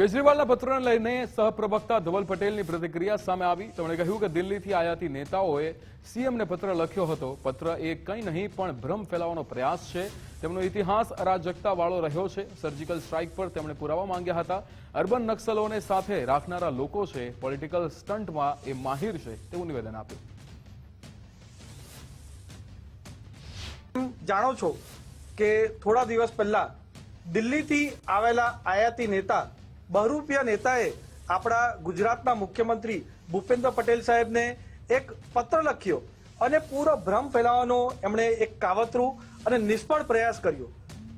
કેજરીવાલના પત્રને લઈને સહપ્રવક્તા ધવલ પટેલની પ્રતિક્રિયા સામે આવી। તેમણે કહ્યું કે દિલ્હીથી આયાતી નેતાઓએ સીએમને પત્ર લખ્યો હતો। પત્ર એ કંઈ નહીં પણ ભ્રમ ફેલાવવાનો પ્રયાસ છે। તેમનો ઇતિહાસ અરાજકતાવાળો રહ્યો છે। સર્જિકલ સ્ટ્રાઇક પર તેમણે પુરાવા માંગ્યા હતા। અર્બન નક્સલોને સાથે રાખનારા લોકો છે। પોલિટિકલ સ્ટન્ટમાં એ માહિર છે તેવું નિવેદન આપ્યું। જાણો છો કે થોડા દિવસ પહેલા દિલ્હીથી આવેલા આયાતી નેતા બહરૂપિયા નેતાએ આપણા ગુજરાતના મુખ્યમંત્રી ભૂપેન્દ્ર પટેલ સાહેબને એક પત્ર લખ્યો અને પૂરો ભ્રમ ફેલાવવાનો એમણે એક કાવતરું અને નિષ્ફળ પ્રયાસ કર્યો।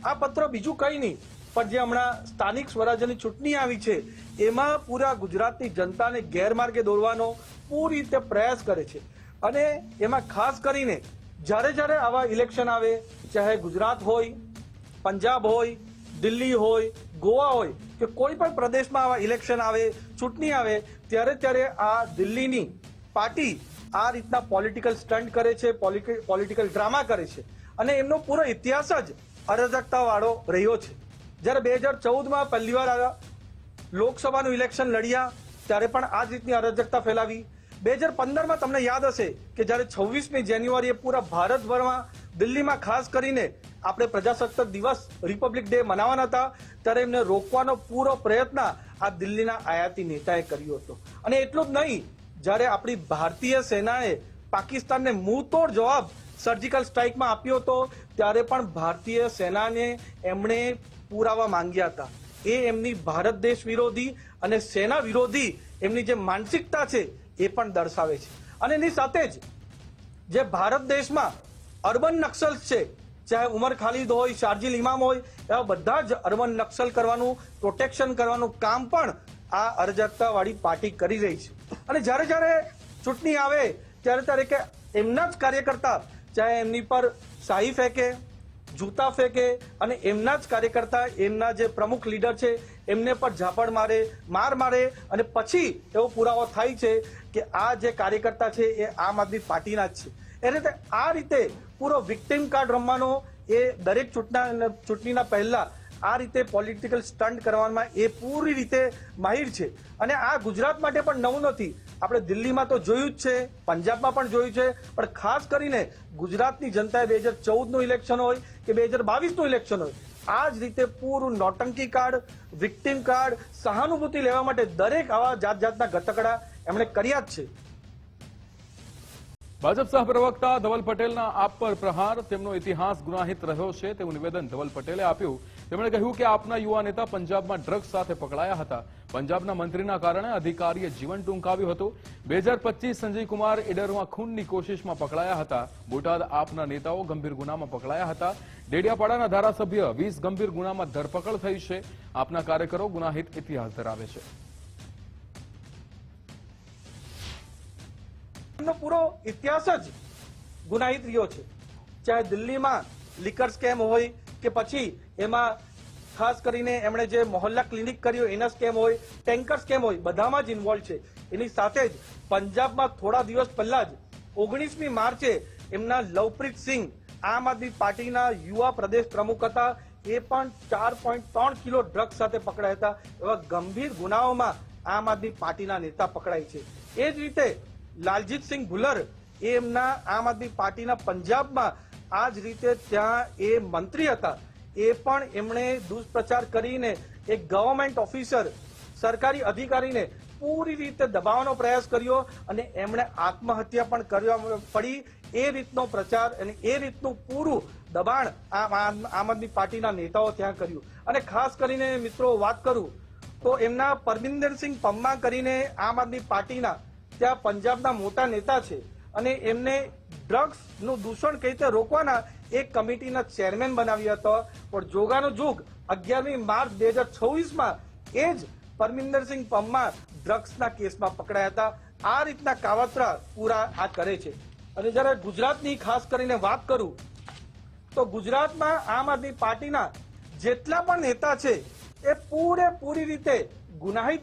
આ પત્ર બીજું કંઈ નહીં પણ જે હમણાં સ્થાનિક સ્વરાજ્યની ચૂંટણી આવી છે એમાં પૂરા ગુજરાતની જનતાને ગેરમાર્ગે દોરવાનો પૂરી રીતે પ્રયાસ કરે છે। અને એમાં ખાસ કરીને જ્યારે જ્યારે આવા ઇલેક્શન આવે, ચાહે ગુજરાત હોય, પંજાબ હોય, દિલ્હી હોય, ગોવા હોય કે કોઈ પણ પ્રદેશમાં આવા ઇલેક્શન આવે, ચૂંટણી આવે ત્યારે આ દિલ્હીની પાર્ટી આ રીતના પોલિટિકલ સ્ટન્ટ કરે છે, પોલિટિકલ ડ્રામા કરે છે અને એમનો પૂરો ઇતિહાસ જ અરાજકતાવાળો રહ્યો છે। જ્યારે 2014માં પહેલીવાર આવ્યા, લોકસભાનું ઇલેક્શન લડ્યા ત્યારે પણ આ જ રીતની અરાજકતા ફેલાવી। 2015માં તમને યાદ હશે કે જ્યારે 26મી જાન્યુઆરીએ પૂરા ભારતભરમાં દિલ્હીમાં ખાસ કરીને આપણે પ્રજાસત્તાક દિવસ રિપબ્લિક ડે મનાવવાના હતા ત્યારે એમને રોકવાનો પૂરો પ્રયત્ન આ દિલ્હીના આયાતી નેતાએ કર્યો હતો। અને એટલું જ નહીં, જ્યારે આપણી ભારતીય સેનાએ પાકિસ્તાનને મુંહતોડ જવાબ સર્જિકલ સ્ટ્રાઇકમાં આપ્યો હતો ત્યારે પણ ભારતીય સેનાને એમણે પુરાવા માંગ્યા હતા। એ એમની ભારત દેશ વિરોધી અને સેના વિરોધી એમની જે માનસિકતા છે એ પણ દર્શાવે છે। અને એની સાથે જ જે ભારત દેશમાં અર્બન નક્સલ છે, ચાહે ઉમર ખાલિદ હોય, શારજીલ ઇમામ હોય, એવા બધા જ અર્બન નક્સલ કરવાનું, પ્રોટેક્શન કરવાનું કામ પણ આ અરાજકતાવાળી પાર્ટી કરી રહી છે। અને જ્યારે જ્યારે ચૂંટણી આવે ત્યારે કે એમના જ કાર્યકર્તા ચાહે એમની પર શાહી ફેંકે, જૂતા ફેંકે અને એમના જ કાર્યકર્તા, એમના જે પ્રમુખ લીડર છે એમને પર ઝાપડ મારે અને પછી એવો પુરાવો થાય છે કે આ જે કાર્યકર્તા છે એ આમ આદમી પાર્ટીના જ છે। એ રીતે આ રીતે પૂરો વિક્ટિમ કાર્ડ રમવાનો એ દરેક ચૂંટણીના પહેલા આ રીતે પોલિટિકલ સ્ટન્ટ કરવામાં એ પૂરી રીતે માહિર છે। અને આ ગુજરાત માટે પણ નવું નથી, આપણે દિલ્હીમાં તો જોયું જ છે, પંજાબમાં પણ જોયું છે, પણ ખાસ કરીને ગુજરાતની જનતાએ 2014નું ઇલેક્શન હોય કે 2022નું ઇલેક્શન હોય આ જ રીતે પૂરું નોટંકી કાર્ડ, વિક્ટિમ કાર્ડ, સહાનુભૂતિ લેવા માટે દરેક આવા જાતના ગતકડા એમણે કર્યા જ છે। ભાજપ સહપ્રવક્તા ધવલ પટેલના આપ પર પ્રહાર, તેમનો ઇતિહાસ ગુનાહિત રહ્યો છે તેવું નિવેદન ધવલ પટેલે આપ્યું। તેમણે કહ્યું કે આપના યુવા નેતા પંજાબમાં ડ્રગ્સ સાથે પકડાયા હતા। પંજાબના મંત્રીના કારણે અધિકારીએ જીવન ટૂંકાવ્યું હતું। 2025 સંજય કુમાર ઇડરમાં ખૂનની કોશિશમાં પકડાયા હતા। બોટાદ આપના નેતાઓ ગંભીર ગુનામાં પકડાયા હતા। ડેડિયાપાડાના ધારાસભ્ય 20 ગંભીર ગુનામાં ધરપકડ થઈ છે। આપના કાર્યકરો ગુનાહિત ઇતિહાસ ધરાવે છે। એમનો પૂરો ઇતિહાસ જ ગુનાહિત રહ્યો છે, ચાહે દિલ્હીમાં લિકર સ્કેમ હોય કે પછી એમાં ખાસ કરીને એમણે જે મોહલ્લા ક્લિનિક કર્યો એના સ્કેમ હોય, ટેન્કર સ્કેમ હોય, બધામાં જ ઇન્વોલ્વ છે। એની સાથે જ પંજાબમાં થોડા દિવસ પહેલા જ 19મી માર્ચે એમના લવપ્રીત સિંહ આમ આદમી પાર્ટીના યુવા પ્રદેશ પ્રમુખ હતા, એ પણ 4.3 કિલો ડ્રગ્સ સાથે પકડાયા હતા। એવા ગંભીર ગુનાઓમાં આમ આદમી પાર્ટીના નેતા પકડાય છે। એ જ રીતે લાલજીતસિંહ ભુલ્લર એ એમના આમ આદમી પાર્ટીના પંજાબમાં આ જ રીતે ત્યાં એ મંત્રી હતા, એ પણ એમણે દુષ્પ્રચાર કરીને એક ગવર્મેન્ટ ઓફિસર, સરકારી અધિકારીને પૂરી રીતે દબાવવાનો પ્રયાસ કર્યો અને એમણે આત્મહત્યા પણ કરવા પડી। એ રીતનો પ્રચાર અને એ રીતનું પૂરું દબાણ આમ આદમી પાર્ટીના નેતાઓ ત્યાં કર્યું। અને ખાસ કરીને મિત્રો વાત કરું તો એમના પરમિંદરસિંહ પમ્મા કરીને આમ આદમી પાર્ટીના ત્યાં પંજાબના મોટા નેતા છે અને એમને ડ્રગ્સનું દૂષણ કઈ રીતે રોકવાના એક કમિટીના ચેરમેન બનાવ્યા હતા, પણ જોગાનો જોગ 11મી માર્ચ 2026માં એ જ પરમિંદરસિંહ પમ્મા ડ્રગ્સના કેસમાં પકડાયા હતા। આ રીતના કાવતરા પૂરા આ કરે છે। અને જ્યારે ગુજરાતની ખાસ કરીને વાત કરું તો ગુજરાતમાં આમ આદમી પાર્ટીના જેટલા પણ નેતા છે એ પૂરેપૂરી રીતે ગુનાહિત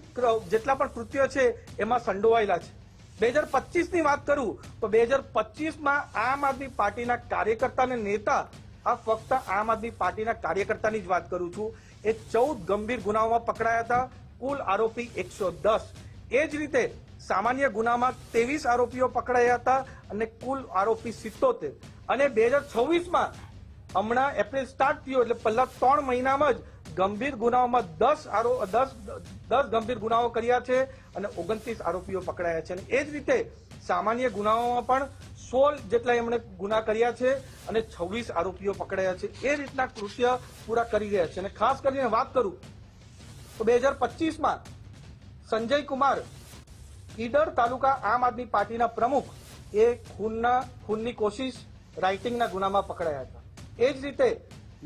જેટલા પણ કૃત્ય છે એમાં સંડોવાયેલા છે। 2025ની વાત કરું તો 2025માં આમ આદમી પાર્ટીના કાર્યકર્તા અને નેતા, આ ફક્ત આમ આદમી પાર્ટીના કાર્યકર્તાની જ વાત કરું છું, એ 14 ગંભીર ગુનાઓમાં પકડાયા હતા। કુલ આરોપી 110. એ જ રીતે સામાન્ય ગુનામાં 23 આરોપીઓ પકડાયા હતા અને કુલ આરોપી 77. અને 2026માં હમણાં એપ્રિલ સ્ટાર્ટ થયો એટલે પહેલા 3 મહિનામાં જ ગંભીર ગુનાઓમાં 10 ગંભીર ગુનાઓ કર્યા છે અને 29 આરોપીઓ પકડાયા છે. અને એ જ રીતે સામાન્ય ગુનાઓમાં પણ 16 જેટલા એમણે ગુના કર્યા છે અને 26 આરોપીઓ પકડાયા છે. એ રીતના કૃત્ય પૂરા કરી રહ્યા છે. અને ખાસ કરીને વાત કરું તો 2025માં સંજય કુમાર ઈડર તાલુકા આમ આદમી પાર્ટીના પ્રમુખ એ ખૂનની કોશિશ રાઇટિંગના ગુનામાં પકડાયા હતા. એ જ રીતે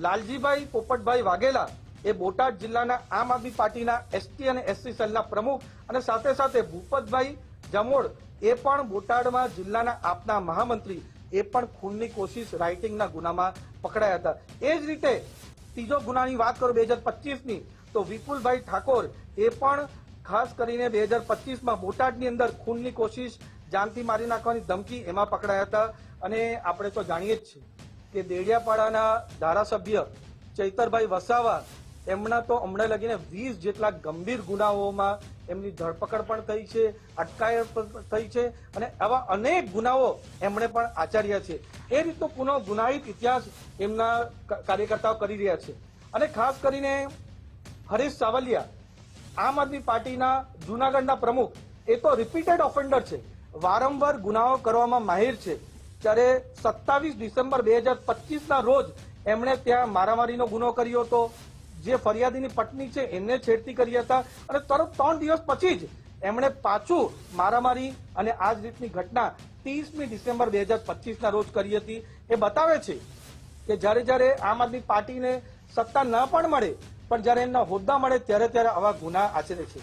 લાલજીભાઈ પોપટભાઈ વાઘેલા એ બોટાદ જિલ્લાના આમ આદમી પાર્ટીના એસટી અને એસસી સેલના પ્રમુખ અને સાથે સાથે ભૂપતભાઈ જમોડ એ પણ બોટાદમાં જિલ્લાના આપના મહામંત્રી એ પણ ખૂનની કોશિશ રાઇટિંગના ગુનામાં પકડાયા હતા. એ જ રીતે ત્રીજો ગુનાની વાત કરું 2025ની તો વિપુલભાઈ ઠાકોર એ પણ ખાસ કરીને 2025માં બોટાદની અંદર ખૂનની કોશિશ જાનથી મારી નાખવાની ધમકી એમાં પકડાયા હતા. અને આપણે તો જાણીએ જ છીએ કે દેડિયાપાડાના ધારાસભ્ય ચૈતરભાઈ વસાવા એમના તો હમણાં લગીને 20 જેટલા ગંભીર ગુનાઓમાં એમની ધરપકડ પણ થઈ છે, અટકાયત પણ થઈ છે અને આવા અનેક ગુનાઓ એમણે પણ આચર્યા છે. એ રીતનો પુનઃ ગુનાહિત ઇતિહાસ એમના કાર્યકર્તાઓ કરી રહ્યા છે. અને ખાસ કરીને હરીશ સાવલિયા આમ આદમી પાર્ટીના જૂનાગઢના પ્રમુખ એ તો રિપીટેડ ઓફેન્ડર છે, વારંવાર ગુનાઓ કરવામાં માહિર છે. ત્યારે 27 ડિસેમ્બર 2025ના રોજ એમણે ત્યાં મારામારીનો ગુનો કર્યો હતો. જે ફરિયાદીની પત્ની છે એમને છેડતી કરી હતા અને તરત 3 દિવસ પછી જ એમણે પાછું મારામારી અને આ જ રીતની ઘટના 30મી ડિસેમ્બર 2025ના રોજ કરી હતી. એ બતાવે છે કે જ્યારે આમ આદમી પાર્ટીને સત્તા ન પણ મળે પણ જ્યારે એમના હોદ્દા મળે ત્યારે આવા ગુના આચરે છે.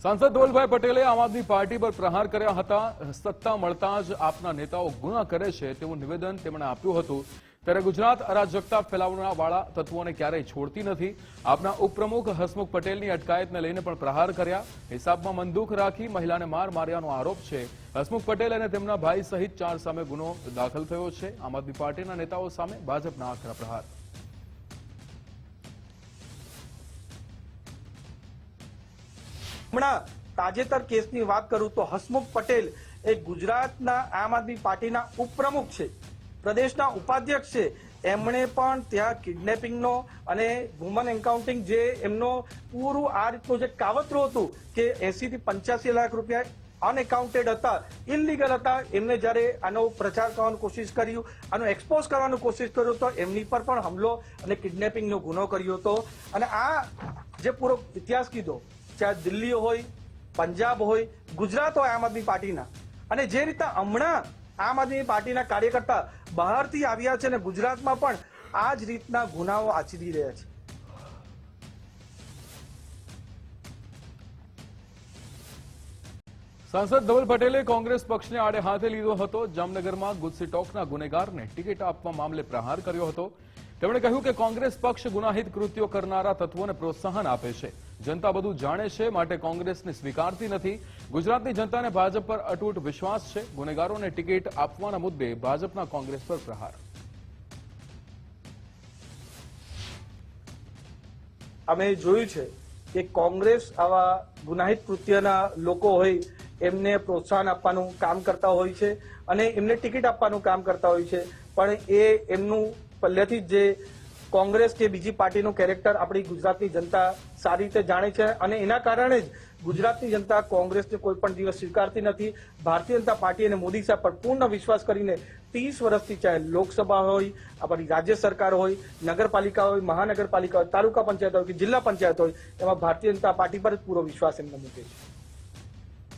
સાંસદ ધવલભાઈ પટેલે આમ આદમી પાર્ટી પર પ્રહાર કર્યા હતા. સત્તા મળતા જ આપના નેતાઓ ગુના કરે છે તેવું નિવેદન તેમણે આપ્યું હતું. ત્યારે ગુજરાત અરાજકતા ફેલાવવાવાળા તત્વોને ક્યારેય છોડતી નથી. આપના ઉપપ્રમુખ હસમુખ પટેલની અટકાયતને લઈને પણ પ્રહાર કર્યા. હિસાબમાં બંદૂક રાખી મહિલાને માર્યાનો આરોપ છે. હસમુખ પટેલ અને તેમના ભાઈ સહિત 4 સામે ગુનો દાખલ થયો છે. આમ આદમી પાર્ટીના નેતાઓ સામે ભાજપના આકરા પ્રહાર. હમણાં તાજેતર કેસની વાત કરું તો હસમુખ પટેલ એ ગુજરાતના આમ આદમી પાર્ટીના ઉપપ્રમુખ છે, પ્રદેશના ઉપાધ્યક્ષ છે. એમણે પણ ત્યાં કિડનેપિંગનો અને વુમન એન્કાઉન્ટિંગ જે એમનો પૂરું આ રીતનું જે કાવતરું હતું કે 80 થી 85 લાખ રૂપિયા અનએકાઉન્ટેડ હતા, ઇલીગલ હતા. એમને જ્યારે આનો પ્રચાર કરવાની કોશિશ કરી, આનો એક્સપોઝ કરવાની કોશિશ કર્યો તો એમની પર પણ હુમલો અને કિડનેપિંગનો ગુનો કર્યો હતો. અને આ જે પૂરો ઇતિહાસ કીધો, ચાહે દિલ્હી હોય, પંજાબ હોય, ગુજરાત હોય આમ આદમી પાર્ટીના, અને જે રીતે હમણાં આમ આદમી પાર્ટીના કાર્યકર્તા બહારથી આવ્યા છે અને ગુજરાતમાં પણ આ જ રીતના ગુનાઓ આચરી રહ્યા છે. સાંસદ ધવલ પટેલે કોંગ્રેસ પક્ષને આડે હાથે લીધો હતો. જામનગરમાં ગુજસી ટોકના ગુનેગારને ટિકિટ આપવા મામલે પ્રહાર કર્યો હતો. તેમણે કહ્યું કે કોંગ્રેસ પક્ષ ગુનાહિત કૃત્યો કરનારા તત્વોને પ્રોત્સાહન આપે છે. જનતા બધું જાણે છે, માટે કોંગ્રેસને સ્વીકારતી નથી. ગુજરાતની જનતાને ભાજપ પર અતૂટ વિશ્વાસ છે. ગુનેગારોને ટિકિટ આપવાના મુદ્દે ભાજપના કોંગ્રેસ પર પ્રહાર. અમે જોયું છે કે કોંગ્રેસ આવા ગુનાહિત કૃત્યના લોકો હોય એમને પ્રોત્સાહન આપવાનું કામ કરતા હોય છે અને એમને ટિકિટ આપવાનું કામ કરતા હોય છે. પણ એ એમનું પહેલેથી જ જે કોંગ્રેસ કે બીજી પાર્ટીનું કેરેક્ટર આપણી ગુજરાતની જનતા સારી રીતે જાણે છે અને એના કારણે જ ગુજરાતની જનતા કોંગ્રેસને કોઈ પણ દિવસ સ્વીકારતી નથી. ભારતીય જનતા પાર્ટી અને મોદી સાહેબ પર પૂર્ણ વિશ્વાસ કરીને 30 વર્ષથી ચાહે લોકસભા હોય, આપણી રાજ્ય સરકાર હોય, નગરપાલિકા હોય, મહાનગરપાલિકા હોય, તાલુકા પંચાયત હોય કે જિલ્લા પંચાયત હોય, એમાં ભારતીય જનતા પાર્ટી પર જ પૂરો વિશ્વાસ એમને મૂકે છે.